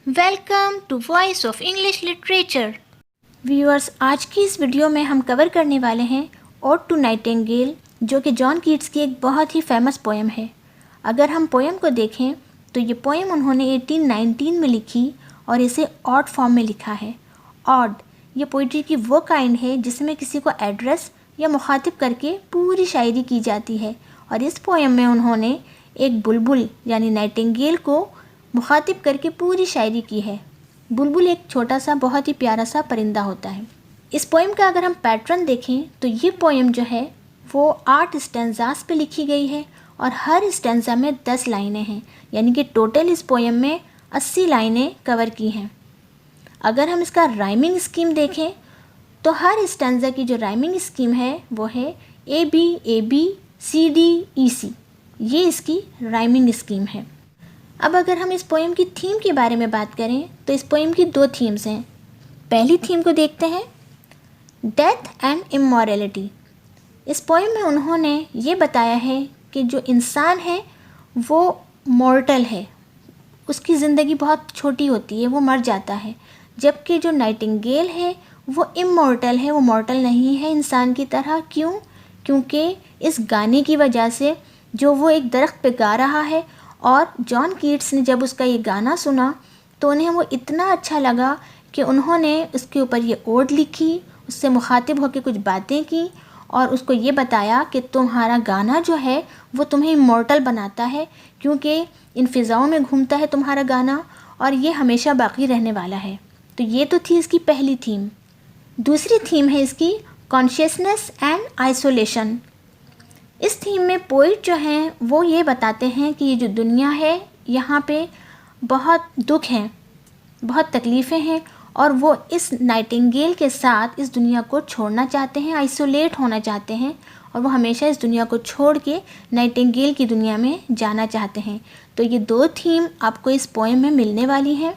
Welcome to Voice of English literature. Viewers, आज की इस वीडियो में हम कवर करने वाले हैं ओड टू नाइटिंगेल, जो कि जॉन कीट्स की एक बहुत ही फेमस पोएम है। अगर हम पोएम को देखें तो ये पोएम उन्होंने 1819 में लिखी और इसे ऑड फॉर्म में लिखा है। ऑड ये पोइट्री की वो काइंड है जिसमें किसी को एड्रेस या मुखातिब करके पूरी शायरी की जाती है, और इस पोएम में उन्होंने एक बुलबुल यानी नाइटिंगेल को मुखातिब करके पूरी शायरी की है। बुलबुल एक छोटा सा बहुत ही प्यारा सा परिंदा होता है। इस पोएम का अगर हम पैटर्न देखें तो ये पोएम जो है वो 8 स्टैंजास पे लिखी गई है और हर स्टैंजा में 10 लाइनें हैं, यानी कि टोटल इस पोएम में 80 लाइनें कवर की हैं। अगर हम इसका राइमिंग स्कीम देखें तो हर स्टैंजा की जो राइमिंग स्कीम है वो है A B C D E C। ये इसकी राइमिंग स्कीम है। अब अगर हम इस पोएम की थीम के बारे में बात करें तो इस पोएम की 2 थीम्स हैं। पहली थीम को देखते हैं, डेथ एंड इमोरलिटी। इस पोएम में उन्होंने ये बताया है कि जो इंसान है वो मॉर्टल है, उसकी ज़िंदगी बहुत छोटी होती है, वो मर जाता है, जबकि जो नाइटिंगेल है वो इमॉर्टल है, वो मॉर्टल नहीं है इंसान की तरह। क्यों? क्योंकि इस गाने की वजह से जो वो एक दरख्त पे गा रहा है, और जॉन कीट्स ने जब उसका ये गाना सुना तो उन्हें वो इतना अच्छा लगा कि उन्होंने उसके ऊपर ये ओड लिखी, उससे मुखातिब होकर कुछ बातें की और उसको ये बताया कि तुम्हारा गाना जो है वो तुम्हें इमॉर्टल बनाता है, क्योंकि इन फ़िज़ाओं में घूमता है तुम्हारा गाना और ये हमेशा बाकी रहने वाला है। तो ये तो थी इसकी पहली थीम। दूसरी थीम है इसकी कॉन्शियसनेस एंड आइसोलेशन। इस थीम में पोइट जो हैं वो ये बताते हैं कि ये जो दुनिया है यहाँ पे बहुत दुख हैं, बहुत तकलीफ़ें हैं, और वो इस नाइटिंगेल के साथ इस दुनिया को छोड़ना चाहते हैं, आइसोलेट होना चाहते हैं, और वो हमेशा इस दुनिया को छोड़ के नाइटिंगेल की दुनिया में जाना चाहते हैं। तो ये 2 थीम आपको इस पोएम में मिलने वाली हैं।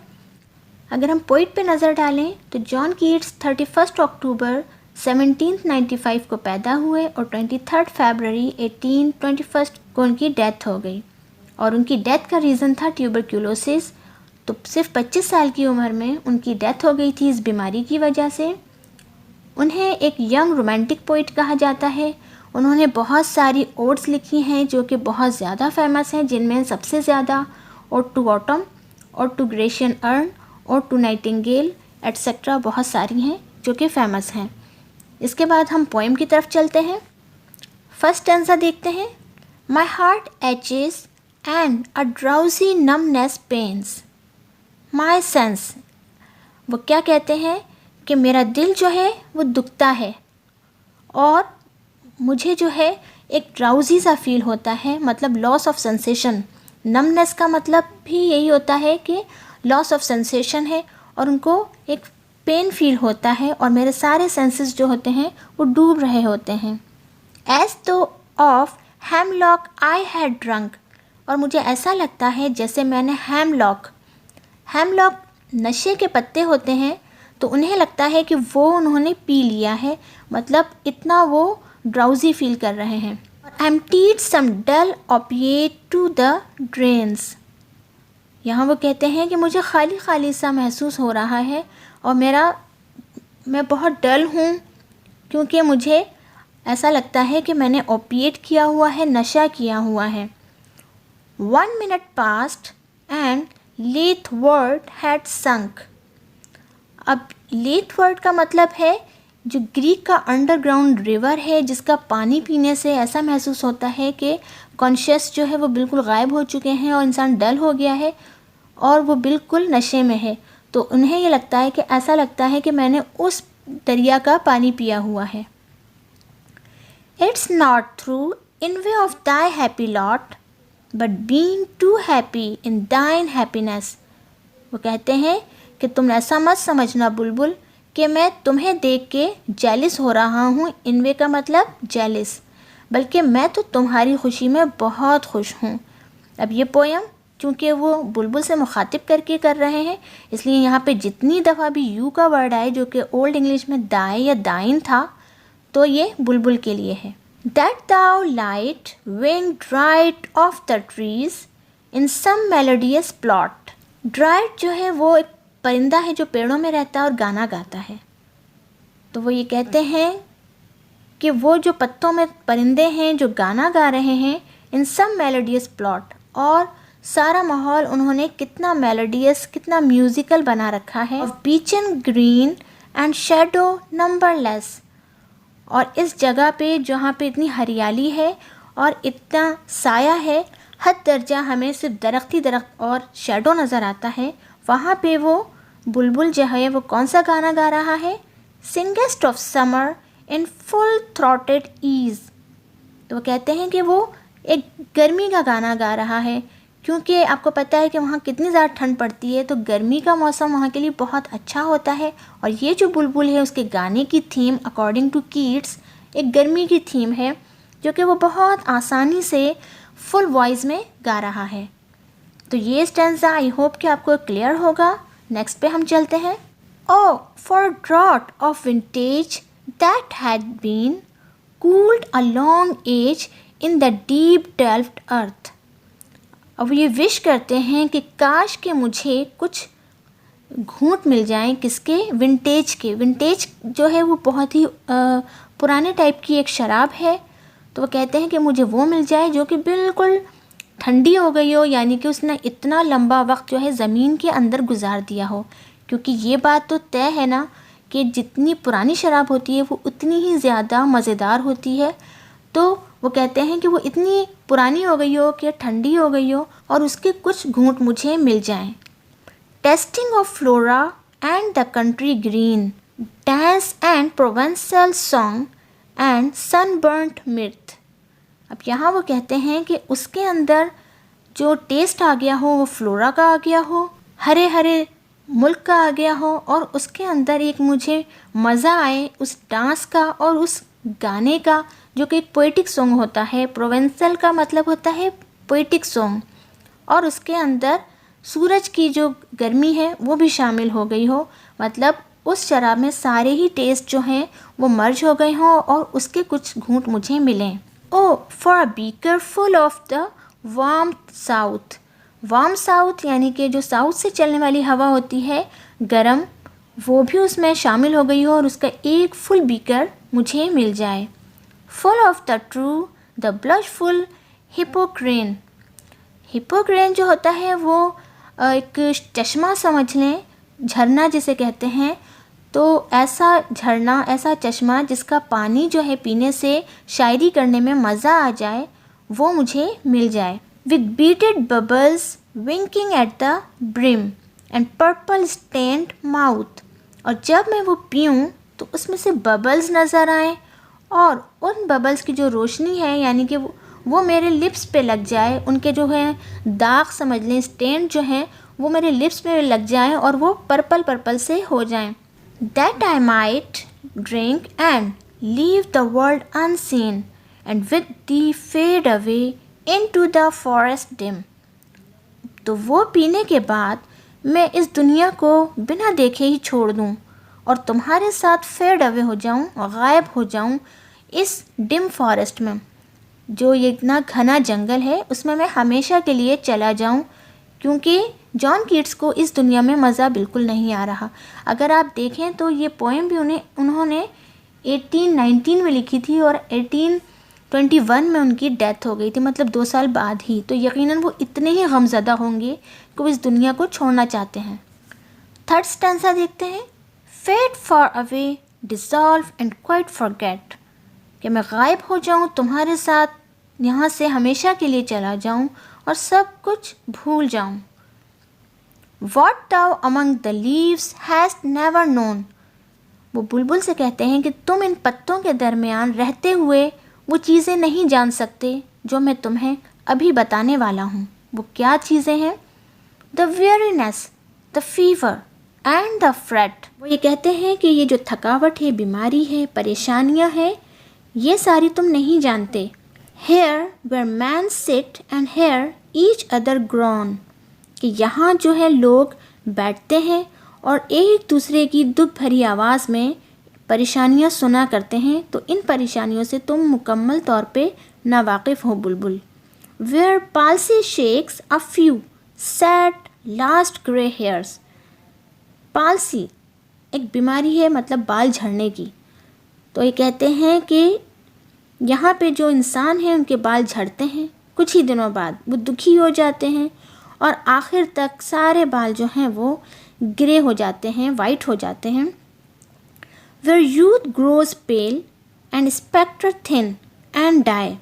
अगर हम पोइट पे नज़र डालें तो जॉन कीट्स 31 अक्टूबर 1795 को पैदा हुए और 23 फरवरी 1821 को उनकी डेथ हो गई, और उनकी डेथ का रीज़न था ट्यूबरक्यूलोसिस। तो सिर्फ 25 साल की उम्र में उनकी डेथ हो गई थी इस बीमारी की वजह से। उन्हें एक यंग रोमांटिक पोइट कहा जाता है। उन्होंने बहुत सारी ओड्स लिखी हैं जो कि बहुत ज़्यादा फेमस हैं, जिनमें सबसे ज़्यादा ode to autumn, ode to Grecian urn, ode to nightingale etcetera बहुत सारी हैं जो कि फ़ेमस हैं। इसके बाद हम पोएम की तरफ चलते हैं। फर्स्ट स्टैंजा देखते हैं। My heart aches and a drowsy numbness pains my sense. वो क्या कहते हैं कि मेरा दिल जो है वो दुखता है और मुझे जो है एक ड्राउजी सा फील होता है, मतलब लॉस ऑफ सेंसेशन। नमनेस का मतलब भी यही होता है कि लॉस ऑफ सेंसेशन है और उनको एक पेन फील होता है, और मेरे सारे सेंसेस जो होते हैं वो डूब रहे होते हैं। एज दो of hemlock I had drunk. और मुझे ऐसा लगता है जैसे मैंने हेमलॉक नशे के पत्ते होते हैं, तो उन्हें लगता है कि वो उन्होंने पी लिया है, मतलब इतना वो ड्राउजी फील कर रहे हैं। Emptied some dull opiate to the drains. यहाँ वो कहते हैं कि मुझे खाली खाली सा महसूस हो रहा है और मैं बहुत डल हूँ, क्योंकि मुझे ऐसा लगता है कि मैंने ओपिएट किया हुआ है, नशा किया हुआ है। 1 minute passed and Leithward had sunk। अब Leithward का मतलब है जो ग्रीक का अंडरग्राउंड रिवर है, जिसका पानी पीने से ऐसा महसूस होता है कि कॉन्शियस जो है वो बिल्कुल गायब हो चुके हैं और इंसान डल हो गया है और वो बिल्कुल नशे में है। तो उन्हें ये लगता है कि ऐसा लगता है कि मैंने उस दरिया का पानी पिया हुआ है। It's not through envy of thy happy lot but being too happy in thine happiness. वो कहते हैं कि तुम ऐसा मत समझना बुलबुल कि मैं तुम्हें देख के जेलिस हो रहा हूँ। इनवे का मतलब जेलिस, बल्कि मैं तो तुम्हारी खुशी में बहुत खुश हूँ। अब ये पोएम चूँकि वो बुलबुल से मुखातिब करके कर रहे हैं, इसलिए यहाँ पे जितनी दफ़ा भी यू का वर्ड आए जो कि ओल्ड इंग्लिश में दाई या दाइन था, तो ये बुलबुल के लिए है। That thou light wing dryad of the trees in some melodious plot. Dryad जो है वो एक परिंदा है जो पेड़ों में रहता है और गाना गाता है। तो वो ये कहते हैं कि वो जो पत्तों में परिंदे हैं जो गाना गा रहे हैं इन सम मेलोडियस प्लॉट, और सारा माहौल उन्होंने कितना मेलोडियस, कितना म्यूज़िकल बना रखा है। Of beach and green and shadow numberless, और इस जगह पे जहाँ पे इतनी हरियाली है और इतना साया है, हद दर्जा हमें सिर्फ दरख्त ही दरख्त और शेडो नज़र आता है, वहाँ पे वो बुलबुल जो है वो कौन सा गाना गा रहा है? Singest of summer in full throated ease. तो वो कहते हैं कि वो एक गर्मी का गाना गा रहा है, क्योंकि आपको पता है कि वहाँ कितनी ज़्यादा ठंड पड़ती है, तो गर्मी का मौसम वहाँ के लिए बहुत अच्छा होता है। और ये जो बुलबुल है उसके गाने की थीम अकॉर्डिंग टू कीट्स एक गर्मी की थीम है, जो कि वो बहुत आसानी से फुल वॉइस में गा रहा है। तो ये स्टैंजा आई होप कि आपको क्लियर होगा। नेक्स्ट पे हम चलते हैं। O for draught of vintage that had been cooled a long age in the deep delved earth. अब ये विश करते हैं कि काश के मुझे कुछ घूंट मिल जाएं, किसके? विंटेज के। विंटेज जो है वो बहुत ही पुराने टाइप की एक शराब है। तो वो कहते हैं कि मुझे वो मिल जाए जो कि बिल्कुल ठंडी हो गई हो, यानी कि उसने इतना लंबा वक्त जो है ज़मीन के अंदर गुजार दिया हो। क्योंकि ये बात तो तय है ना कि जितनी पुरानी शराब होती है वो उतनी ही ज़्यादा मज़ेदार होती है। तो वो कहते हैं कि वो इतनी पुरानी हो गई हो कि ठंडी हो गई हो और उसके कुछ घूंट मुझे मिल जाएं। Tasting of Flora and the country green, dance and Provencal song and sunburnt mirth. अब यहाँ वो कहते हैं कि उसके अंदर जो टेस्ट आ गया हो वो फ्लोरा का आ गया हो, हरे हरे मुल्क का आ गया हो, और उसके अंदर एक मुझे मज़ा आए उस डांस का और उस गाने का, जो कि एक पोइटिक सॉन्ग होता है। प्रोवेंसल का मतलब होता है पोइटिक सॉन्ग, और उसके अंदर सूरज की जो गर्मी है वो भी शामिल हो गई हो। मतलब उस शराब में सारे ही टेस्ट जो हैं वो मर्ज हो गए हों और उसके कुछ घूंट मुझे मिलें। O for a beaker full of the warm south. Warm south यानी कि जो साउथ से चलने वाली हवा होती है गरम, वो भी उसमें शामिल हो गई हो और उसका एक फुल बीकर मुझे मिल जाए। Full of the true the blushful Hippocrene. Hippocrene जो होता है वो एक चश्मा समझ लें, झरना जिसे कहते हैं। तो ऐसा झरना, ऐसा चश्मा जिसका पानी जो है पीने से शायरी करने में मज़ा आ जाए, वो मुझे मिल जाए। With beaded bubbles winking at the brim and purple stained mouth. और जब मैं वो पीऊँ तो उसमें से बबल्स नज़र आएँ, और उन बबल्स की जो रोशनी है यानी कि वो मेरे लिप्स पे लग जाए, उनके जो है दाग समझ लें, स्टेन जो हैं वो मेरे लिप्स पे लग जाएं और वो पर्पल पर्पल से हो जाएं। That I might drink and leave the world unseen and with thee fade away into the forest dim। तो वो पीने के बाद मैं इस दुनिया को बिना देखे ही छोड़ दूं और तुम्हारे साथ फेड अवे हो जाऊं, गायब हो जाऊं इस डिम फॉरेस्ट में, जो ये इतना घना जंगल है उसमें मैं हमेशा के लिए चला जाऊं, क्योंकि जॉन कीट्स को इस दुनिया में मज़ा बिल्कुल नहीं आ रहा। अगर आप देखें तो ये पोएम भी उन्होंने 1819 में लिखी थी और 1821 में उनकी डेथ हो गई थी, मतलब 2 साल बाद ही। तो यकीनन वो इतने ही गमज़दा होंगे कि वो इस दुनिया को छोड़ना चाहते हैं। थर्ड स्टैंजा देखते हैं। Fade far away dissolve and quite forget, कि मैं गायब हो जाऊं, तुम्हारे साथ यहाँ से हमेशा के लिए चला जाऊं और सब कुछ भूल जाऊं। What thou among the leaves hast never known। वो बुलबुल से कहते हैं कि तुम इन पत्तों के दरमियान रहते हुए वो चीज़ें नहीं जान सकते जो मैं तुम्हें अभी बताने वाला हूँ। वो क्या चीज़ें हैं? The weariness, the fever and the fret। वो ये कहते हैं कि ये जो थकावट है, बीमारी है, परेशानियाँ हैं, ये सारी तुम नहीं जानते। Here where men sit and hear each other groan, कि यहाँ जो है लोग बैठते हैं और एक दूसरे की दुख भरी आवाज़ में परेशानियाँ सुना करते हैं। तो इन परेशानियों से तुम मुकम्मल तौर पे नावाकिफ़ हो बुलबुल। Where palsy shakes a few sad last grey hairs. Palsy एक बीमारी है, मतलब बाल झड़ने की। तो ये कहते हैं कि यहाँ पे जो इंसान हैं उनके बाल झड़ते हैं, कुछ ही दिनों बाद वो दुखी हो जाते हैं और आखिर तक सारे बाल जो हैं वो ग्रे हो जाते हैं, वाइट हो जाते हैं। Where youth grows pale and spectre thin and die,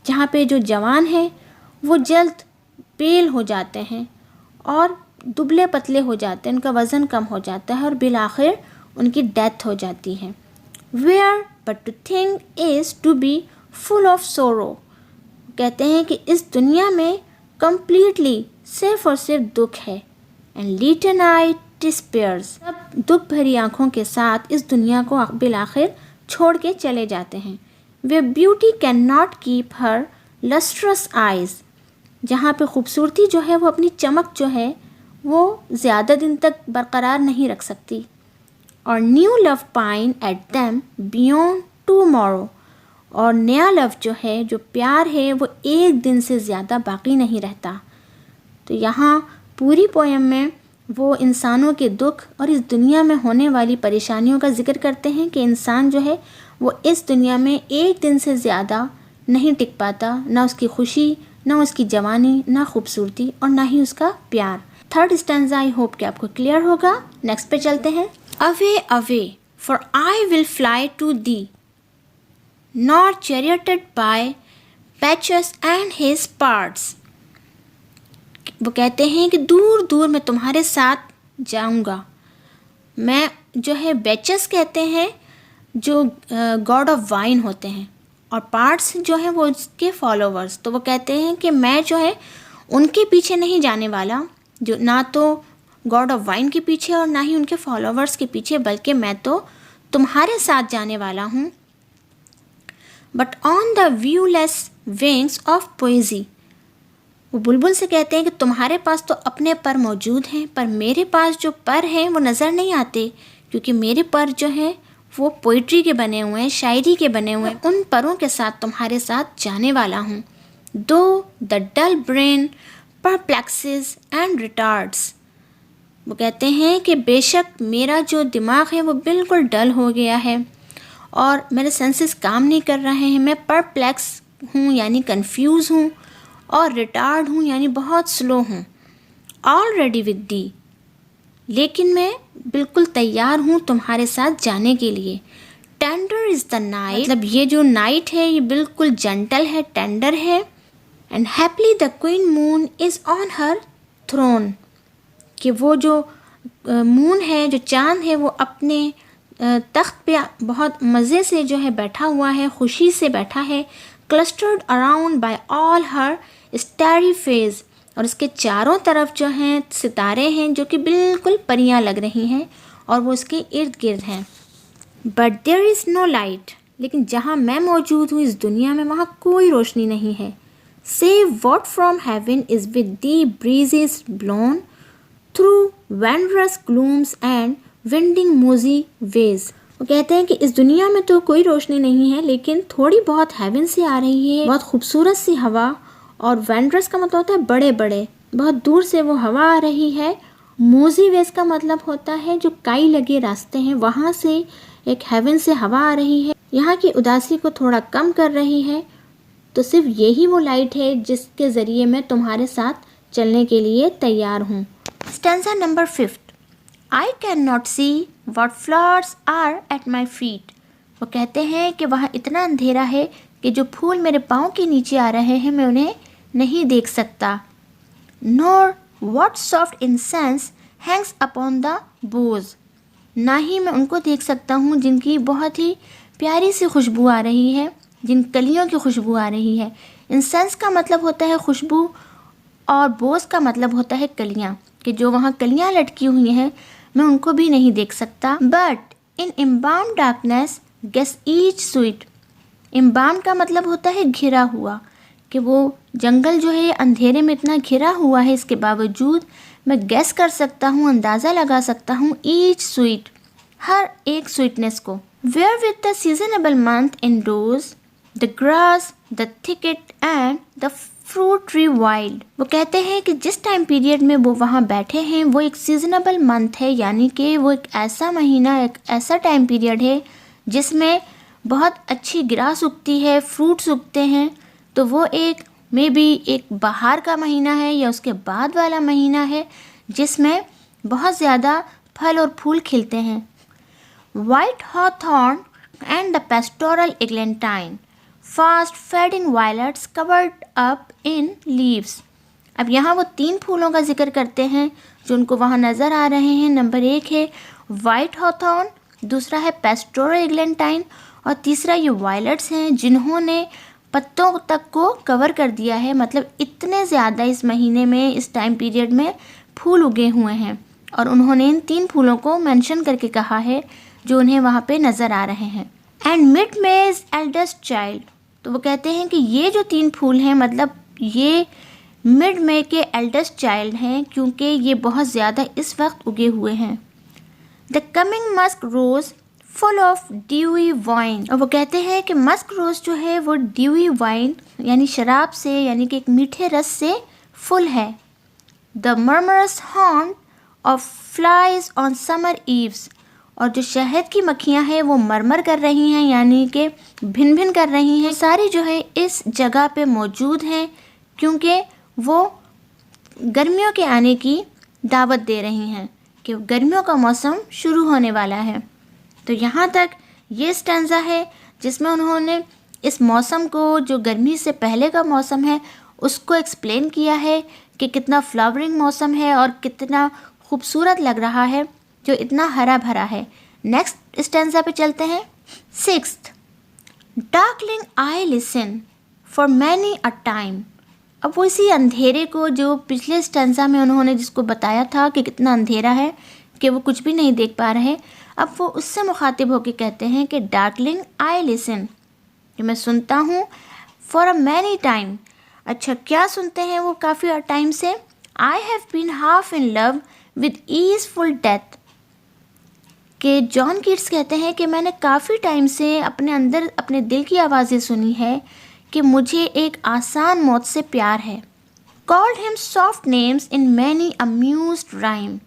जहाँ पे जो जवान हैं वो जल्द पेल हो जाते हैं और दुबले पतले हो जाते हैं, उनका वज़न कम हो जाता है और बिल आखिर उनकी डेथ हो जाती है। Where but to think is to be full of sorrow, कहते हैं कि इस दुनिया में completely सिर्फ और सिर्फ दुख है। And little night despairs, सब दुख भरी आँखों के साथ इस दुनिया को बिल आखिर छोड़ के चले जाते हैं। Where beauty cannot keep her lustrous eyes, जहाँ पे खूबसूरती जो है वो अपनी चमक जो है वो ज़्यादा दिन तक बरकरार नहीं रख सकती। और new love pine at them beyond tomorrow, और नया लव जो है, जो प्यार है, वो एक दिन से ज़्यादा बाकी नहीं रहता। तो यहाँ पूरी पोएम में वो इंसानों के दुख और इस दुनिया में होने वाली परेशानियों का जिक्र करते हैं कि इंसान जो है वो इस दुनिया में एक दिन से ज़्यादा नहीं टिक पाता, ना उसकी खुशी, ना उसकी जवानी, ना खूबसूरती और ना ही उसका प्यार। थर्ड स्टैंजा आई होप कि आपको क्लियर होगा। नेक्स्ट पे चलते हैं। Away away for I will fly to thee, not charioted by Bacchus and his pards. वो कहते हैं कि दूर दूर मैं तुम्हारे साथ जाऊंगा। मैं जो है बेचस कहते हैं जो गॉड ऑफ वाइन होते हैं, और पार्ट्स जो हैं वो उसके फॉलोवर्स। तो वो कहते हैं कि मैं जो है उनके पीछे नहीं जाने वाला, जो ना तो गॉड ऑफ वाइन के पीछे और ना ही उनके फॉलोवर्स के पीछे, बल्कि मैं तो तुम्हारे साथ जाने वाला हूँ। But on the व्यूलेस wings of पोएजी, वो बुलबुल से कहते हैं कि तुम्हारे पास तो अपने पर मौजूद हैं, पर मेरे पास जो पर हैं वो नज़र नहीं आते, क्योंकि मेरे पर जो हैं वो पोइट्री के बने हुए हैं, शायरी के बने हुए हैं। उन परों के साथ तुम्हारे साथ जाने वाला हूँ। Though the dull brain perplexes and retards, वो कहते हैं कि बेशक मेरा जो दिमाग है वो बिल्कुल डल हो गया है और मेरे सेंसेस काम नहीं कर रहे हैं। मैं परप्लेक्स हूँ यानी कंफ्यूज हूँ, और रिटार्ड हूँ यानी बहुत स्लो हूँ। ऑलरेडी विद दी, लेकिन मैं बिल्कुल तैयार हूँ तुम्हारे साथ जाने के लिए। टेंडर इज़ द नाइट, मतलब ये जो नाइट है ये बिल्कुल जेंटल है, टेंडर है। And happily the queen moon is on her throne, कि वो जो मून है, जो चांद है, वो अपने तख्त पे बहुत मज़े से जो है बैठा हुआ है, खुशी से बैठा है। क्लस्टर्ड अराउंड बाय ऑल हर स्टारी फेज, और इसके चारों तरफ जो हैं सितारे हैं जो कि बिल्कुल परियां लग रही हैं और वो इसके इर्द गिर्द हैं। But there is no light, लेकिन जहाँ मैं मौजूद हूँ इस दुनिया में वहाँ कोई रोशनी नहीं है। Save what from heaven is with the breezes blown through verdurous glooms and winding mossy ways. वो कहते हैं कि इस दुनिया में तो कोई रोशनी नहीं है, लेकिन थोड़ी बहुत हेवन से आ रही है, बहुत खूबसूरत सी हवा। और वैंड्रस का मतलब होता है बड़े बड़े, बहुत दूर से वो हवा आ रही है। मोजी वेज का मतलब होता है जो काई लगे रास्ते हैं, वहाँ से एक हेवन से हवा आ रही है, यहाँ की उदासी को थोड़ा कम कर रही है। तो सिर्फ यही वो लाइट है जिसके ज़रिए मैं तुम्हारे साथ चलने के लिए तैयार हूँ। Stanza number 5। I can not see what flowers are at my feet. वो कहते हैं कि वहाँ इतना अंधेरा है कि जो फूल मेरे पाँव के नीचे आ रहे हैं मैं उन्हें नहीं देख सकता। Nor what soft incense hangs upon the boughs, ना ही मैं उनको देख सकता हूँ जिनकी बहुत ही प्यारी सी खुशबू आ रही है, जिन कलियों की खुशबू आ रही है। इंसेंस का मतलब होता है खुशबू और बोस का मतलब होता है कलियाँ, कि जो वहाँ कलियाँ लटकी हुई हैं मैं उनको भी नहीं देख सकता। But in embalmed darkness guess each sweet, embalmed का मतलब होता है घिरा हुआ, कि वो जंगल जो है अंधेरे में इतना घिरा हुआ है, इसके बावजूद मैं गेस कर सकता हूँ, अंदाज़ा लगा सकता हूँ ईच स्वीट, हर एक स्वीटनेस को। Wherewith the seasonable month endows the grass the thicket and the fruit tree wild. वो कहते हैं कि जिस टाइम पीरियड में वो वहाँ बैठे हैं वो एक सीजनेबल मंथ है, यानी कि वो एक ऐसा महीना, एक ऐसा टाइम पीरियड है जिसमें बहुत अच्छी ग्रास उगती है, फ्रूट्स उगते हैं। तो वो एक मे बी एक बाहर का महीना है या उसके बाद वाला महीना है जिसमें बहुत ज़्यादा फल और फूल खिलते हैं। White hawthorn and the pastoral eglantine, fast fading violets covered up in leaves. अब यहाँ वो 3 फूलों का जिक्र करते हैं जो उनको वहाँ नज़र आ रहे हैं। नंबर 1 है वाइट हॉथॉर्न, दूसरा है पेस्टोरल एग्लेंटाइन और तीसरा ये वायलेट्स हैं जिन्होंने पत्तों तक को कवर कर दिया है। मतलब इतने ज़्यादा इस महीने में, इस टाइम पीरियड में फूल उगे हुए हैं और उन्होंने इन 3 फूलों को मेंशन करके कहा है जो उन्हें वहाँ पे नज़र आ रहे हैं। एंड मिड मेज एल्डेस्ट चाइल्ड, तो वो कहते हैं कि ये जो 3 फूल हैं मतलब ये मिड मे के एल्डेस्ट चाइल्ड हैं क्योंकि ये बहुत ज़्यादा इस वक्त उगे हुए हैं। The coming musk rose full of dewy wine, और वो कहते हैं कि मस्क रोज जो है वो ड्यूई वाइन यानी शराब से, यानी कि एक मीठे रस से फुल है। द मर्मरस हॉर्न of flies on summer eves, और जो शहद की मक्खियाँ हैं वो मरमर कर रही हैं यानी कि भिन भिन कर रही हैं, सारी जो है इस जगह पे मौजूद हैं क्योंकि वो गर्मियों के आने की दावत दे रही हैं कि गर्मियों का मौसम शुरू होने वाला है। तो यहाँ तक ये स्टैंजा है जिसमें उन्होंने इस मौसम को, जो गर्मी से पहले का मौसम है, उसको एक्सप्लेन किया है कि कितना फ्लावरिंग मौसम है और कितना खूबसूरत लग रहा है, जो इतना हरा भरा है। नेक्स्ट स्टैंजा पे चलते हैं। 6th, darkling I listen for many a time. अब वो इसी अंधेरे को, जो पिछले स्टैंजा में उन्होंने जिसको बताया था कि कितना अंधेरा है कि वो कुछ भी नहीं देख पा रहे, अब वो उससे मुखातिब होकर कहते हैं कि डार्कलिंग आई लिसन, कि मैं सुनता हूँ फॉर अ मैनी टाइम। अच्छा, क्या सुनते हैं वो काफ़ी टाइम से? I have been half in love with easeful death, कि जॉन कीट्स कहते हैं कि मैंने काफ़ी टाइम से अपने अंदर अपने दिल की आवाज़ें सुनी है कि मुझे एक आसान मौत से प्यार है। Called him soft names in many amused rhyme,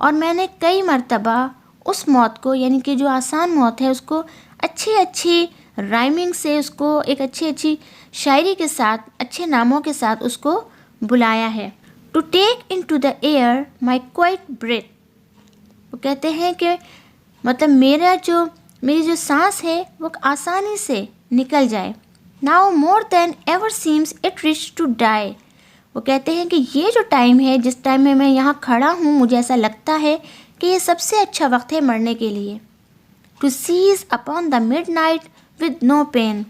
और मैंने कई मर्तबा उस मौत को, यानी कि जो आसान मौत है, उसको अच्छी अच्छी राइमिंग से, उसको एक अच्छी अच्छी शायरी के साथ, अच्छे नामों के साथ उसको बुलाया है। To take into the air my quiet breath, वो कहते हैं कि मतलब मेरी जो सांस है वो आसानी से निकल जाए। Now more than ever seems it rich to die, वो कहते हैं कि ये जो टाइम है, जिस टाइम में मैं यहाँ खड़ा हूँ, मुझे ऐसा लगता है कि ये सबसे अच्छा वक्त है मरने के लिए। To cease upon the midnight with no pain,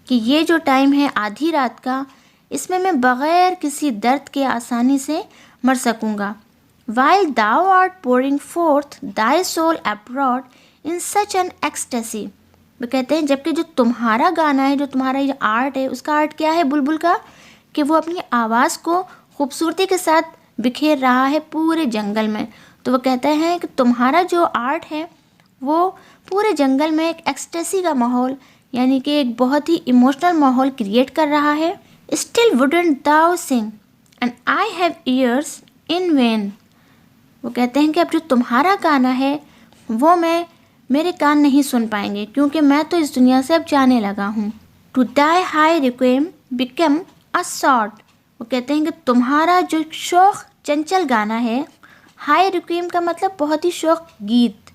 कि ये जो टाइम है आधी रात का, इसमें मैं बग़ैर किसी दर्द के आसानी से मर सकूँगा। While thou art pouring forth thy soul abroad in such an ecstasy, वो कहते हैं जबकि जो तुम्हारा गाना है, जो तुम्हारा ये आर्ट है, उसका आर्ट क्या है बुलबुल का, कि वो अपनी आवाज़ को खूबसूरती के साथ बिखेर रहा है पूरे जंगल में। तो वो कहते हैं कि तुम्हारा जो आर्ट है वो पूरे जंगल में एक एक्सटेसी का माहौल, यानी कि एक बहुत ही इमोशनल माहौल क्रिएट कर रहा है। Still wouldn't thou sing and I have ears in vain, वो कहते हैं कि अब जो तुम्हारा गाना है वो मेरे कान नहीं सुन पाएंगे क्योंकि मैं तो इस दुनिया से अब जाने लगा हूँ। To thy high requiem become a sod, वो कहते हैं कि तुम्हारा जो शौक चंचल गाना है, हाई रिक्वेम का मतलब बहुत ही शौक गीत,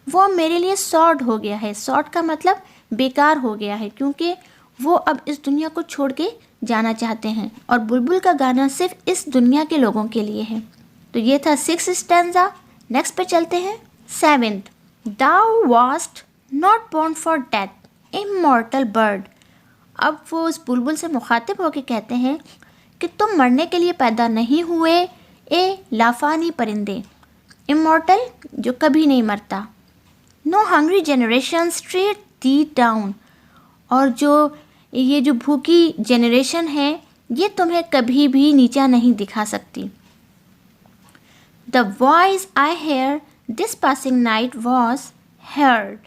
वो मेरे लिए सॉर्ट हो गया है। सॉर्ट का मतलब बेकार हो गया है क्योंकि वो अब इस दुनिया को छोड़ के जाना चाहते हैं और बुलबुल का गाना सिर्फ इस दुनिया के लोगों के लिए है। तो ये था 6th स्टैंजा। नेक्स्ट पे चलते हैं 7th, thou wast not born for death, immortal bird. अब वो उस बुलबुल से मुखातिब होकर कहते हैं कि तुम मरने के लिए पैदा नहीं हुए, ए लाफानी परिंदे। इमॉर्टल जो कभी नहीं मरता। नो हंग्री जनरेशन स्ट्रेट दी डाउन, और ये जो भूखी जनरेशन है ये तुम्हें कभी भी नीचा नहीं दिखा सकती। The voice I hear this passing night was heard,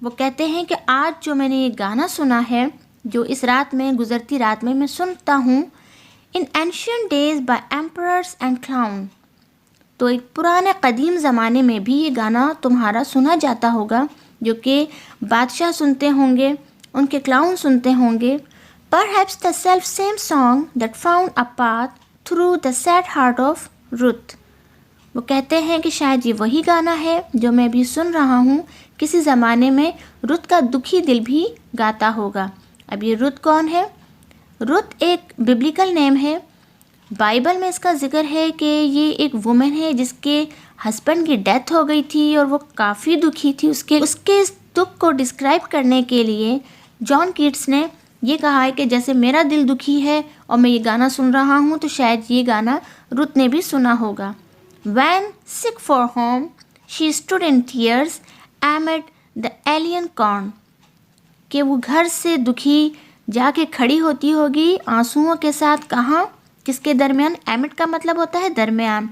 वो कहते हैं कि आज जो मैंने ये गाना सुना है जो इस रात में, गुजरती रात में मैं सुनता हूँ। In ancient days by emperors and clown. तो एक पुराने कदीम ज़माने में भी ये गाना तुम्हारा सुना जाता होगा, जो कि बादशाह सुनते होंगे, उनके क्लाउन सुनते होंगे। Perhaps the self same song that found a path through the sad heart of Ruth। वो कहते हैं कि शायद ये वही गाना है जो मैं भी सुन रहा हूँ, किसी ज़माने में रुत का दुखी दिल भी गाता होगा। अब ये रुत कौन है? रुत एक बिब्लिकल नेम है। बाइबल में इसका जिक्र है कि ये एक वुमेन है जिसके हस्बैंड की डेथ हो गई थी और वो काफ़ी दुखी थी। उसके इस दुख को डिस्क्राइब करने के लिए जॉन कीट्स ने ये कहा है कि जैसे मेरा दिल दुखी है और मैं ये गाना सुन रहा हूँ, तो शायद ये गाना रुत ने भी सुना होगा। When sick for home, she stood in tears amid the alien corn। कि वो घर से दुखी जाके खड़ी होती होगी आंसुओं के साथ। कहाँ? किसके दरमियान? एमिड का मतलब होता है दरमियान,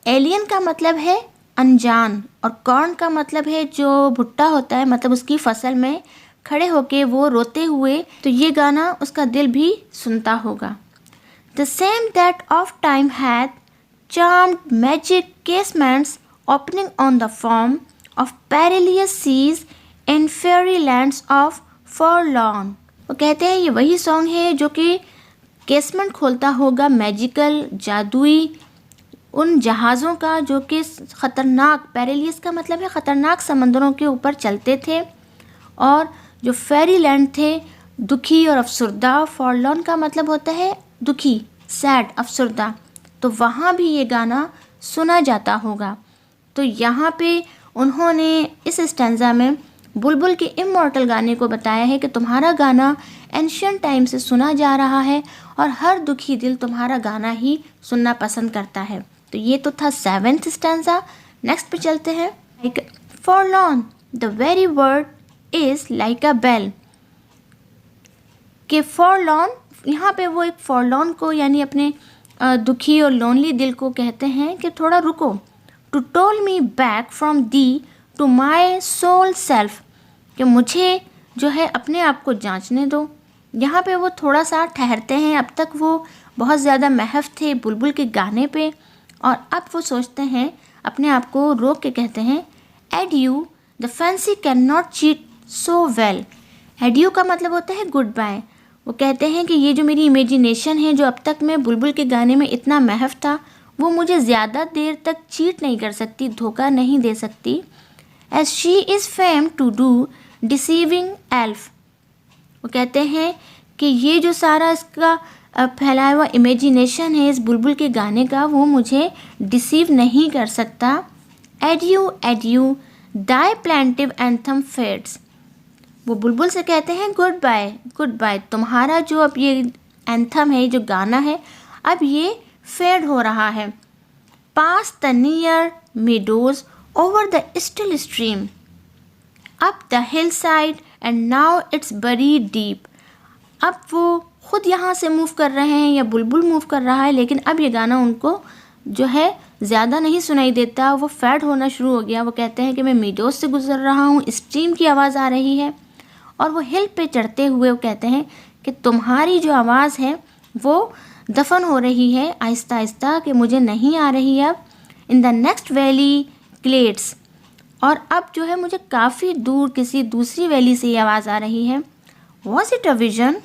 एलियन का मतलब है अनजान, और कॉर्न का मतलब है जो भुट्टा होता है, मतलब उसकी फसल में खड़े होके वो रोते हुए। तो ये गाना उसका दिल भी सुनता होगा। The same that of time hath charmed magic casements opening on the form of perilous seas in fairy lands of forlorn। वो कहते हैं ये वही सॉन्ग है जो कि केसमेंट खोलता होगा मैजिकल, जादुई उन जहाज़ों का जो कि ख़तरनाक, पेरिलियस का मतलब है ख़तरनाक समंदरों के ऊपर चलते थे, और जो फेरी लैंड थे दुखी और अफसरदा। फॉरलॉर्न का मतलब होता है दुखी, सैड, अफसरदा। तो वहाँ भी ये गाना सुना जाता होगा। तो यहाँ पे उन्होंने इस स्टैंजा में बुलबुल के इमॉर्टल गाने को बताया है कि तुम्हारा गाना एंशियंट टाइम से सुना जा रहा है और हर दुखी दिल तुम्हारा गाना ही सुनना पसंद करता है। तो ये तो था 7th स्टैंजा। नेक्स्ट पे चलते हैं। Forlorn the very word is like a bell. कि फॉरलॉर्न, यहाँ पे वो एक फॉरलॉर्न को यानी अपने दुखी और लोनली दिल को कहते हैं कि थोड़ा रुको। To toll me back from thee to my sole self. कि मुझे जो है अपने आप को जांचने दो। यहाँ पे वो थोड़ा सा ठहरते हैं। अब तक वो बहुत ज़्यादा महव थे बुलबुल के गाने पे, और अब वो सोचते हैं, अपने आप को रोक के कहते हैं, adieu the fancy can not cheat so well. Adieu का मतलब होता है गुड बाय। वो कहते हैं कि ये जो मेरी इमेजिनेशन है, जो अब तक मैं बुलबुल के गाने में इतना महव था, वो मुझे ज़्यादा देर तक चीट नहीं कर सकती, धोखा नहीं दे सकती। As she is fame to do deceiving elf. वो कहते हैं कि ये जो सारा इसका फैलाया हुआ इमेजिनेशन है इस बुलबुल के गाने का, वो मुझे डिसीव नहीं कर सकता। एडियू एडियू दाई प्लांटिव एंथम फेड्स। वो बुलबुल से कहते हैं गुड बाय, गुड बाय। तुम्हारा जो अब ये एंथम है, जो गाना है, अब ये फेड हो रहा है। Past the near meadows over the still stream up the hillside and now it's buried deep। अब वो खुद यहाँ से मूव कर रहे हैं या बुलबुल मूव कर रहा है, लेकिन अब ये गाना उनको जो है ज़्यादा नहीं सुनाई देता, वो फैड होना शुरू हो गया। वो कहते हैं कि मैं मीडोज से गुजर रहा हूँ, स्ट्रीम की आवाज़ आ रही है, और वो हिल पे चढ़ते हुए वो कहते हैं कि तुम्हारी जो आवाज़ है वो दफन हो रही है आहिस्ता आहिस्ता, कि मुझे नहीं आ रही है अब। In the next valley glades, और अब जो है मुझे काफ़ी दूर किसी दूसरी वैली से ये आवाज़ आ रही है। वॉज इट अ विजन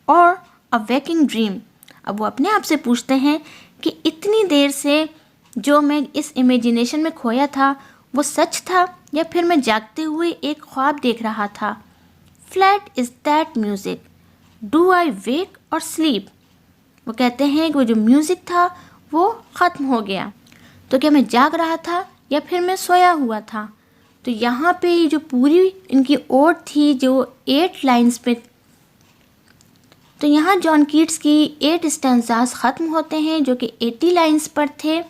और अ वेकिंग ड्रीम। अब वो अपने आप से पूछते हैं कि इतनी देर से जो मैं इस इमेजिनेशन में खोया था वो सच था या फिर मैं जागते हुए एक ख्वाब देख रहा था। Fled is that music, do I wake or sleep. वो कहते हैं कि वो जो म्यूज़िक था वो ख़त्म हो गया, तो क्या मैं जाग रहा था या फिर मैं सोया हुआ था। तो यहाँ पे जो पूरी इनकी ओड थी जो 8 लाइन्स पे, तो यहाँ जॉन कीट्स की 8 स्टैंजास ख़त्म होते हैं जो कि 80 लाइन्स पर थे,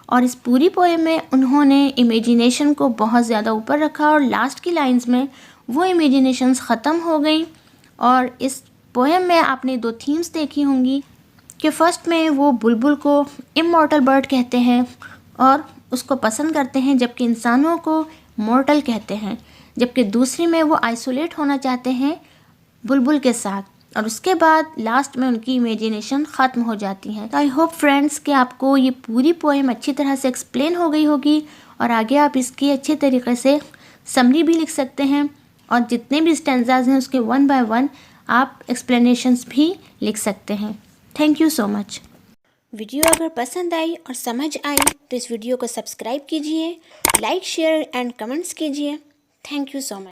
और इस पूरी पोएम में उन्होंने इमेजिनेशन को बहुत ज़्यादा ऊपर रखा, और लास्ट की लाइन्स में वो इमेजिनेशंस ख़त्म हो गई। और इस पोएम में आपने 2 थीम्स देखी होंगी कि फर्स्ट में वो बुलबुल को इमॉर्टल बर्ड कहते हैं और उसको पसंद करते हैं, जबकि इंसानों को मॉर्टल कहते हैं। जबकि दूसरी में वो आइसोलेट होना चाहते हैं बुलबुल के साथ, और उसके बाद लास्ट में उनकी इमेजिनेशन ख़त्म हो जाती है। तो आई होप फ्रेंड्स कि आपको ये पूरी पोएम अच्छी तरह से एक्सप्लेन हो गई होगी और आगे आप इसकी अच्छे तरीके से समरी भी लिख सकते हैं और जितने भी स्टैंजाज हैं उसके 1 बाय 1 आप एक्सप्लेनेशंस भी लिख सकते हैं। Thank you so much. Video अगर पसंद आई और समझ आई तो इस वीडियो को सब्सक्राइब कीजिए, लाइक शेयर एंड कमेंट्स कीजिए। Thank you so much.